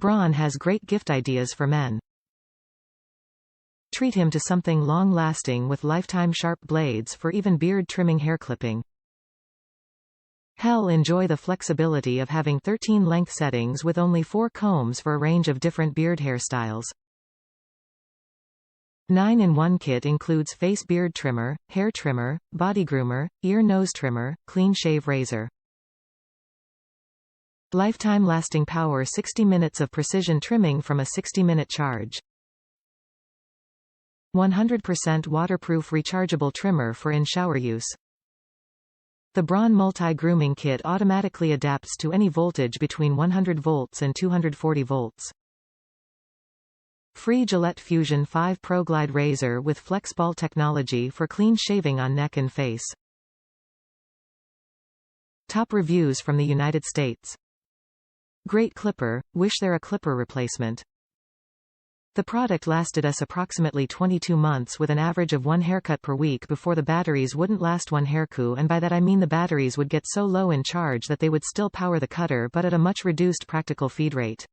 Braun has great gift ideas for men. Treat him to something long-lasting with lifetime sharp blades for even beard trimming, hair clipping. Hell, enjoy the flexibility of having 13 length settings with only 4 combs for a range of different beard hairstyles. 9-in-1 kit includes face beard trimmer, hair trimmer, body groomer, ear nose trimmer, clean shave razor. Lifetime lasting power, 60 minutes of precision trimming from a 60-minute charge. 100% waterproof rechargeable trimmer for in-shower use. The Braun multi-grooming kit automatically adapts to any voltage between 100 volts and 240 volts. Free Gillette Fusion5 ProGlide razor with FlexBall Technology for clean shaving on neck and face. Top reviews from the United States. Great clipper, wish there a clipper replacement. The product lasted us approximately 22 months with an average of 1 haircut per week before the batteries wouldn't last 1 haircut, and by that I mean the batteries would get so low in charge that they would still power the cutter but at a much reduced practical feed rate.